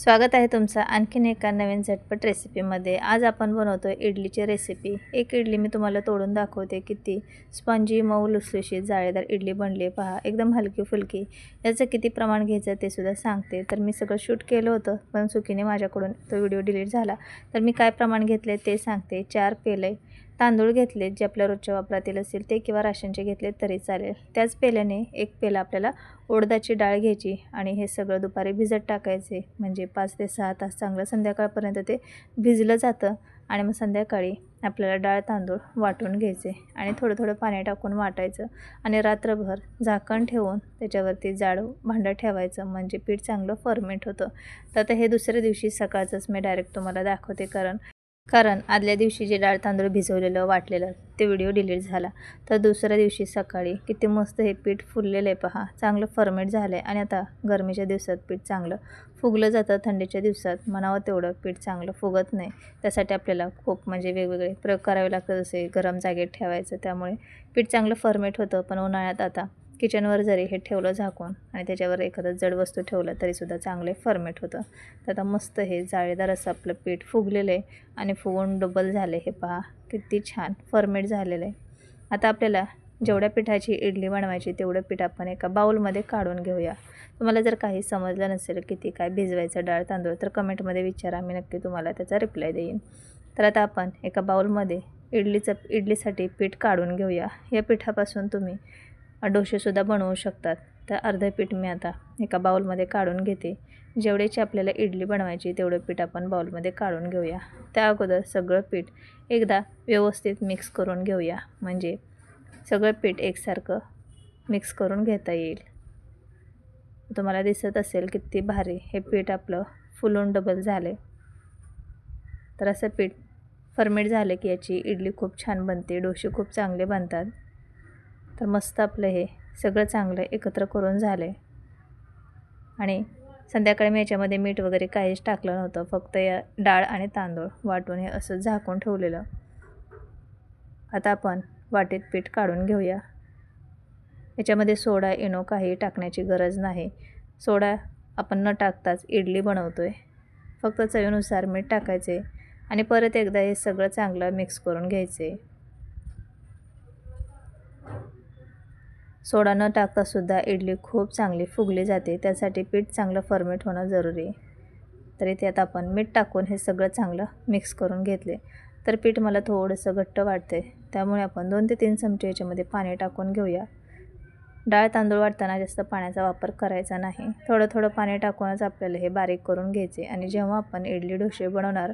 स्वागत आहे तुमचं आणखीन एका नवीन झटपट रेसिपीमध्ये। आज आपण बनवतो इडलीची रेसिपी। एक इडली मी तुम्हाला तोडून दाखवते किती स्पंजी मऊ लुसलुशीत जाळीदार इडली बनली पहा, एकदम हलकी फुलकी। याचं किती प्रमाण घ्यायचं ते सुद्धा सांगते। तर मी सगळं शूट केलं होतं पण चुकीने माझ्याकडून तो व्हिडिओ डिलीट झाला। तर मी काय प्रमाण घेतले ते सांगते। 4 पेले तांदूळ घेतले जे आपल्या रोजच्या वापरातील असेल ते, किंवा राशनचे घेतले तरी चालेल। त्याच पेल्याने 1 पेला आपल्याला उडदाची डाळ घ्यायची आणि हे सगळं दुपारी भिजत टाकायचे, म्हणजे 5 ते 6 तास चांगलं संध्याकाळपर्यंत ते भिजलं जातं। आणि मग संध्याकाळी आपल्याला डाळ तांदूळ वाटून घ्यायचे आणि थोडं थोडं पाणी टाकून वाटायचं आणि रात्रभर झाकण ठेवून त्याच्यावरती जाड भांडं ठेवायचं, म्हणजे पीठ चांगलं फर्मेंट होतं। तर आता हे दुसऱ्या दिवशी सकाळचंच मी डायरेक्ट तुम्हाला दाखवते, कारण आदल्या दिवशी जे डाळ तांदूळ भिजवलेलं वाटलेलं ते व्हिडिओ डिलीट झाला। तर दुसऱ्या दिवशी सकाळी किती मस्त हे पीठ फुललेलं आहे पहा, चांगलं फर्मेंट झालं आहे। आणि आता गरमीच्या दिवसात पीठ चांगलं फुगलं जातं, थंडीच्या दिवसात म्हणावं तेवढं पीठ चांगलं फुगत नाही। त्यासाठी आपल्याला खूप वेगवेगळे प्रयोग करावे लागतात, जसे गरम जागेत ठेवायचं, त्यामुळे पीठ चांगलं फर्मेंट होतं। पण उन्हाळ्यात आता किचनवर जरी हे ठेवलं झाकून आणि त्याच्यावर एखादं जड वस्तू ठेवलं तरीसुद्धा चांगले फर्मेंट होतं। तर आता मस्त हे जाळीदार असं आपलं पीठ फुगलेलं आहे आणि फुगून डबल झाले। हे पहा किती छान फर्मेंट झालेलं आहे। आता आपल्याला जेवढ्या पिठाची इडली बनवायची तेवढं पीठ आपण एका बाउलमध्ये काढून घेऊया। तुम्हाला जर काही समजलं नसेल किती काय भिजवायचं डाळ तांदूळ तर कमेंटमध्ये विचारा, मी नक्की तुम्हाला त्याचा रिप्लाय देईन। तर आता आपण एका बाउलमध्ये इडलीसाठी पीठ काढून घेऊया। या पिठापासून तुम्ही डोसेसुद्धा बनवू शकतात। तर अर्धं पीठ मी आता एका बाउलमध्ये काढून घेते। जेवढीची आपल्याला इडली बनवायची तेवढं पीठ आपण बाउलमध्ये काढून घेऊया। त्या अगोदर सगळं पीठ एकदा व्यवस्थित मिक्स करून घेऊया, म्हणजे सगळं पीठ एकसारखं मिक्स करून घेता येईल। तुम्हाला दिसत असेल किती भारी हे पीठ आपलं फुलून डबल झाले। तर असं पीठ फर्मेंट झालं की याची इडली खूप छान बनते, डोसे खूप चांगले बनतात। तर मस्त आपलं हे सगळं चांगलं एकत्र करून झाले आणि संध्याकाळी मी याच्यामध्ये मीठ वगैरे काहीच टाकलं नव्हतं, फक्त या डाळ आणि तांदूळ वाटून हे असं झाकून ठेवलेलं। आता आपण वाटीत पीठ काढून घेऊया। याच्यामध्ये सोडा इनो काही टाकण्याची गरज नाही। सोडा आपण न टाकताच इडली बनवतोय, फक्त चवीनुसार मीठ टाकायचे आणि परत एकदा हे सगळं चांगलं मिक्स करून घ्यायचे। सोडा न टाकता सुद्धा इडली खूप चांगली फुगली जाते, त्यासाठी पीठ चांगलं फर्मेंट होणं जरुरी आहे। तर इथे आता आपण मीठ टाकून हे सगळं चांगलं मिक्स करून घेतले। तर पीठ मला थोडंसं घट्ट वाटते, त्यामुळे आपण 2 ते 3 चमचे याच्यामध्ये पाणी टाकून घेऊया। डाळ तांदूळ वाटताना जास्त पाण्याचा वापर करायचा नाही, थोडं थोडं पाणी टाकूनच आपल्याला हे बारीक करून घ्यायचे। आणि जेव्हा आपण इडली डोसे बनवणार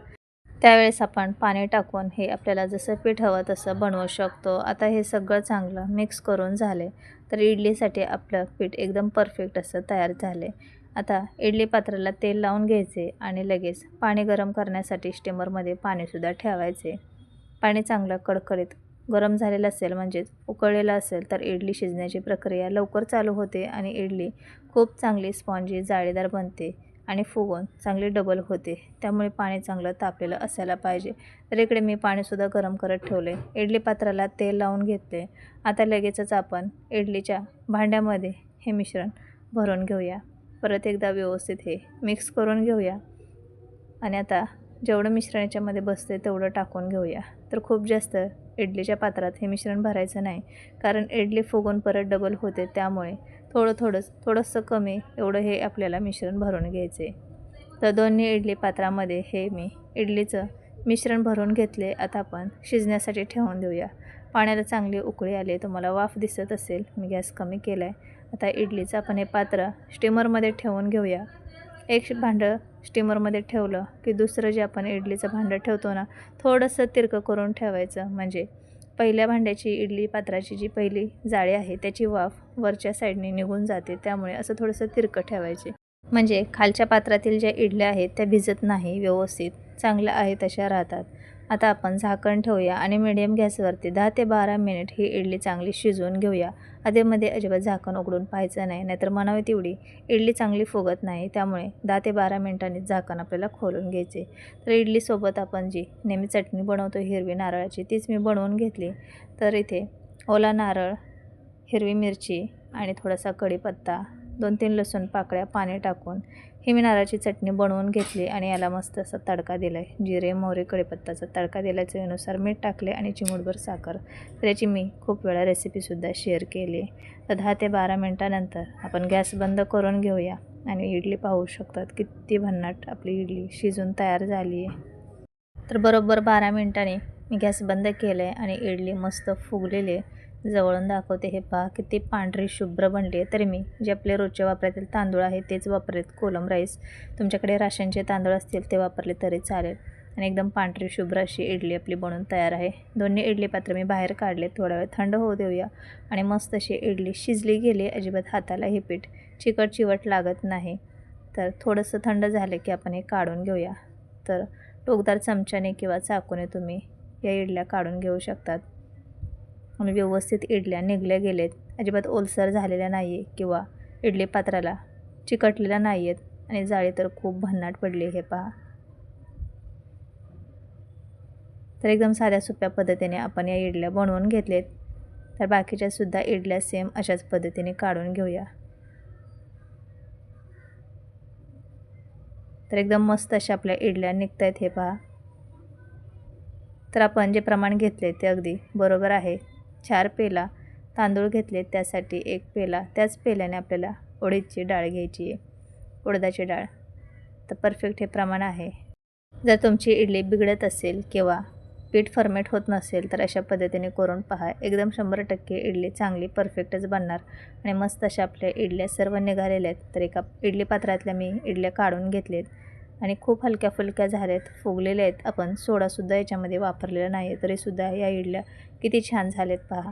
त्यावेळेस आपण पाणी टाकून हे आपल्याला जसं पीठ हवं तसं बनवू शकतो। आता हे सगळं चांगलं मिक्स करून झाले, तर इडलीसाठी आपलं पीठ एकदम परफेक्ट असं तयार झाले। आता इडली पात्राला तेल लावून घ्यायचे आणि लगेच पाणी गरम करण्यासाठी स्टीमरमध्ये पाणीसुद्धा ठेवायचे। पाणी चांगलं कडकडीत गरम झालेलं असेल, म्हणजेच उकळलेलं असेल, तर इडली शिजण्याची प्रक्रिया लवकर चालू होते आणि इडली खूप चांगली स्पॉन्जी जाळीदार बनते आणि फुगून चांगली डबल होते। त्यामुळे पाणी चांगलं तापलेलं असायला पाहिजे। तर इकडे मी पाणीसुद्धा गरम करत ठेवले, इडली पात्राला तेल लावून घेतले। आता लगेचच आपण इडलीच्या भांड्यामध्ये हे मिश्रण भरून घेऊया। परत एकदा व्यवस्थित हे मिक्स करून घेऊया आणि आता जेवढं मिश्रण याच्यामध्ये बसते तेवढं टाकून घेऊया। तर खूप जास्त इडलीच्या पात्रात हे मिश्रण भरायचं नाही, कारण इडली फुगून परत डबल होते, त्यामुळे थोडंसं कमी एवढं हे आपल्याला मिश्रण भरून घ्यायचे। तर दोन्ही इडली पात्रामध्ये हे मी इडलीचं मिश्रण भरून घेतले। आता आपण शिजण्यासाठी ठेवून देऊया। पाण्याला चांगली उकळी आली, तुम्हाला वाफ दिसत असेल, मी गॅस कमी केला आहे। आता इडलीचं आपण हे पात्र स्टीमरमध्ये ठेवून घेऊया। एक भांडं स्टीमरमध्ये ठेवलं की दुसरं जे आपण इडलीचं भांडं ठेवतो ना, थोडंसं तिरकं करून ठेवायचं, म्हणजे पहिल्या भांड्याची इडली पात्राची जी पहिली जाळी आहे त्याची वाफ वरच्या साईडने निघून जाते। त्यामुळे असं थोडंसं तिरकं ठेवायचे, म्हणजे खालच्या पात्रातील ज्या इडल्या आहेत त्या भिजत नाही, व्यवस्थित चांगल्या आहे तशा राहतात। आता आपण झाकण ठेवूया आणि मिडियम गॅसवरती 10 ते 12 मिनिट ही इडली चांगली शिजवून घेऊया। आधीमध्ये अजिबात झाकण उघडून पाहायचं नाही, नाहीतर म्हणावी तेवढी इडली चांगली फुगत नाही। त्यामुळे 10 ते 12 मिनिटांनी झाकण आपल्याला खोलून घ्यायचे। तर इडलीसोबत आपण जी नेहमी चटणी बनवतो हिरवी नारळाची, तीच मी बनवून घेतली। तर इथे ओला नारळ, हिरवी मिरची आणि थोडासा कढीपत्ता, 2-3 लसूण पाकळ्या पाणी टाकून ही मी नारळाची चटणी बनवून घेतली आणि याला मस्त असा तडका दिला आहे. जिरे, मोहरी, कढीपत्त्याचा तडका दिला, चवीनुसार मीठ टाकले आणि चिमूटभर साखर. तर याची मी खूप वेळा रेसिपीसुद्धा शेअर केली आहे. तर 10 ते 12 मिनटानंतर आपण गॅस बंद करून घेऊया आणि इडली पाहू शकतात किती भन्नाट आपली इडली शिजून तयार झाली आहे. तर बरोबर 12 मिनटांनी मी गॅस बंद केलं आहे आणि इडली मस्त फुगलेली आहे. जवळून दाखवते, हे पहा किती पांढरी शुभ्र बनली आहे. तरी मी जे आपले रोजच्या वापरातील तांदूळ आहे तेच वापरलेत, कोलम राईस. तुमच्याकडे राशनचे तांदूळ असतील ते वापरले तरी चालेल. आणि एकदम पांढरी शुभ्र अशी इडली आपली बनवून तयार आहे. दोन्ही इडली पात्र मी बाहेर काढले, थोडा वेळ थंड होऊ देऊया. आणि मस्त अशी इडली शिजली गेली, अजिबात हाताला हे पीठ चिकट चिवट लागत नाही. तर थोडंसं थंड झालं की आपण हे काढून घेऊया. तर टोकदार चमच्याने किंवा चाकूने तुम्ही या इडल्या काढून घेऊ शकतात. आणि व्यवस्थित इडल्या निघल्या गेलेत, अजिबात ओलसर झालेल्या नाही आहे किंवा इडली पात्राला चिकटलेल्या नाही आहेत आणि जाळी तर खूप भन्नाट पडली, हे पहा. तर एकदम साध्या सोप्या पद्धतीने आपण या इडल्या बनवून घेतलेत. तर बाकीच्यासुद्धा इडल्या सेम अशाच पद्धतीने काढून घेऊया. तर एकदम मस्त अशा आपल्या इडल्या निघत आहेत, हे पहा. तर आपण जे प्रमाण घेतले ते अगदी बरोबर आहे. 4 पेला तांदूळ घेतले, त्यासाठी 1 पेला, त्याच पेल्याने आपल्याला उडीदची डाळ घ्यायची आहे, उडदाची डाळ. तर परफेक्ट हे प्रमाण आहे. जर तुमची इडली बिघडत असेल किंवा पीठ फर्मेट होत नसेल तर अशा पद्धतीने करून पहा. एकदम 100% इडली चांगली परफेक्टच बनणार. आणि मस्त अशा आपल्या इडल्या सर्व निघालेल्या आहेत. तर एका इडली पात्रातल्या मी इडल्या काढून घेतलेत आणि खूप हलक्या फुलक्या झाल्यात, फुगलेल्या आहेत. आपण सोडासुद्धा याच्यामध्ये वापरलेला नाही आहे, तरीसुद्धा या इडल्या किती छान झालेत पहा.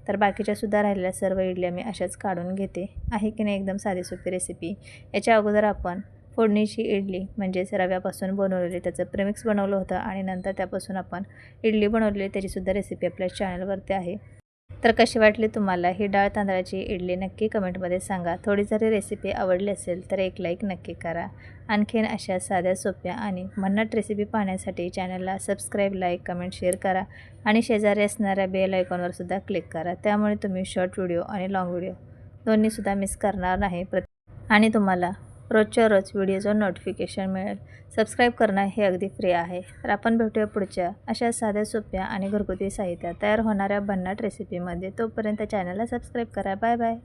तर बाकीच्यासुद्धा राहिलेल्या सर्व इडल्या मी अशाच काढून घेते. आहे की नाही एकदम साधी सोपी रेसिपी. याच्या अगोदर आपण फोडणीची इडली म्हणजेच रव्यापासून बनवलेली त्याचं प्रेमिक्स बनवलं होतं आणि नंतर त्यापासून आपण इडली बनवलेली, त्याचीसुद्धा रेसिपी आपल्या चॅनलवरती आहे. तर कशी वाटली तुम्हाला ही डाळ तांदळाची इडली नक्की कमेंटमध्ये सांगा. थोडी जरी रेसिपी आवडली असेल तर एक लाईक नक्की करा. आणखीन अशा साध्या सोप्या आणि भन्नाट रेसिपी पाहण्यासाठी चॅनलला सबस्क्राईब, लाईक, कमेंट, शेअर करा आणि शेजारी असणाऱ्या बेल आयकॉनवर सुद्धा क्लिक करा. त्यामुळे तुम्ही शॉर्ट व्हिडिओ आणि लाँग व्हिडिओ दोन्हीसुद्धा मिस करणार नाही आणि तुम्हाला रोजच्या रोज व्हिडिओचं नोटिफिकेशन मिळेल. सबस्क्राईब करणं हे अगदी फ्री आहे. तर आपण भेटूया पुढच्या अशा साध्या सोप्या आणि घरगुती साहित्यात तयार होणाऱ्या भन्नाट रेसिपीमध्ये. तोपर्यंत चॅनलला सबस्क्राईब करा. Bye bye.